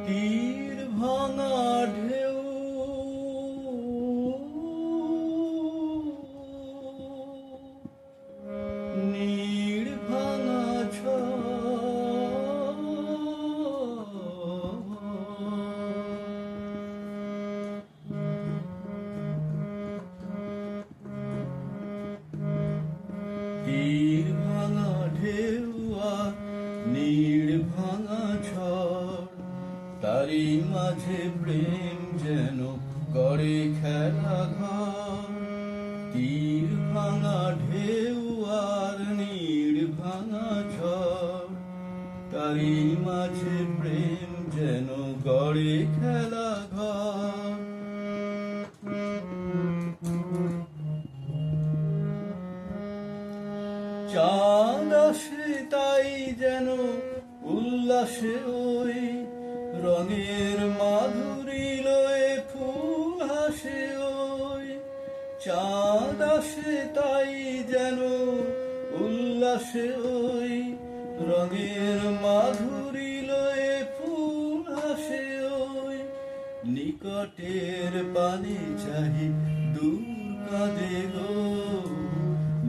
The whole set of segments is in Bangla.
তীর ভাঙা ঢেউ নীড় ভাঙা তীর ভাঙা ঢেউ আর নীড় ভাঙা ঝড়, তারই মাঝে প্রেম যেন করে খেলা ঘর। তীর ভাঙা ঢেউ আর নীড় ভাঙা ঝড়, তারই মাঝে প্রেম যেন গড়ে খেলা ঘর। চাঁদ আসে তাই যেন উল্লাসে ওই রঙের মাধুরী লয়ে ফুল হাসে ওই। চাঁদ আসে তাই যেন উল্লাসে ওই রঙের মাধুরী লয়ে ফুল হাসে ওই। নিকটের পানে চাহি দূর কাঁদে গো,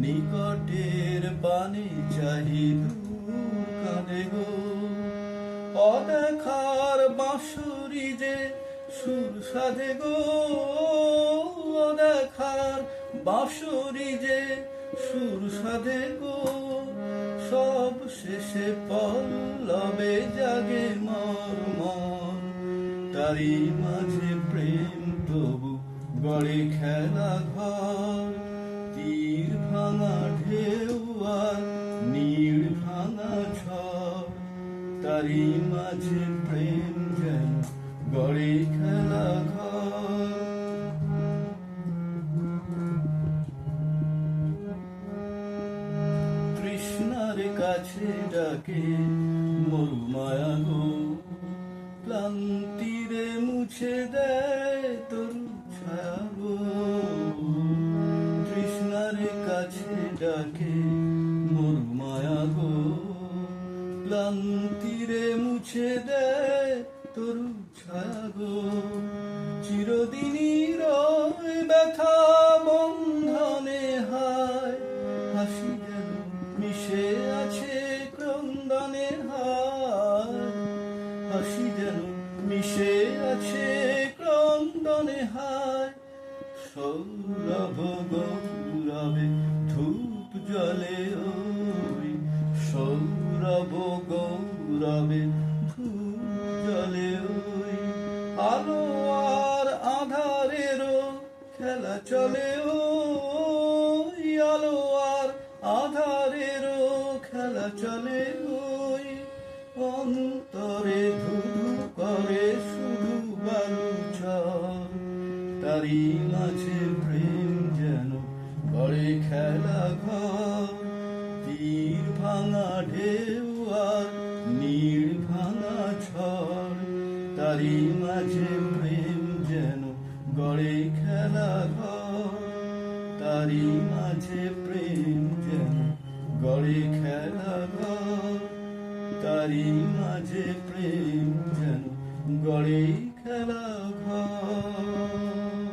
নিকটের পানে চাহি দূর কাঁদে গো। অদেখার বাঁশুরি যে সুর সাধে গো, অদেখার বাঁশুরি যে সুর সাধে গো। সব শেষে পল্লবে জাগে মর মন, তারই মাঝে প্রেম তবু গড়ে খেলা ঘর। তীর ভাঙা ঢেউ আর নীড় ভাঙা ঝড়, তারই মাঝে প্রেম যেন গড়ে খেলা ঘর। তৃষ্ণার কাছে ডাকে মরু মায়া গো, ক্লান্তিরে মুছে দেয় তরু ছায়া গো। তৃষ্ণার কাছে ডাকে মরু মায়া গো, ক্লান্তিরে মুছে দেয় তরু ছায়া গো। চিরদিনই রয় ব্যথা বন্ধনে হায়, হাসি যেন মিশে আছে ক্রন্দনে হায়। হাসি যেন মিশে আছে ক্রন্দনে হায়। সৌরভ গৌরবে ধূপ জলে ওই, সৌরভ গৌরবে ধূপ জলে ওই। আলো আর আধারেরও খেলা চলে ওই, আলো আর আধারেরও খেলা চলে ওই। অন্তরে ধুধু করে শুধু বালুচর, তারই মাঝে প্রেম যেন গড়ে খেলা ঘর। তীর ভাঙা ঢেউ আর নীড় ভাঙা ঝড়, তারই মাঝে প্রেম যেন গড়ে খেলা ঘর। তারই মাঝে প্রেম যেন গড়ে খেলা ঘর, তারই মাঝে প্রেম যেন গড়ে খেলা ঘর।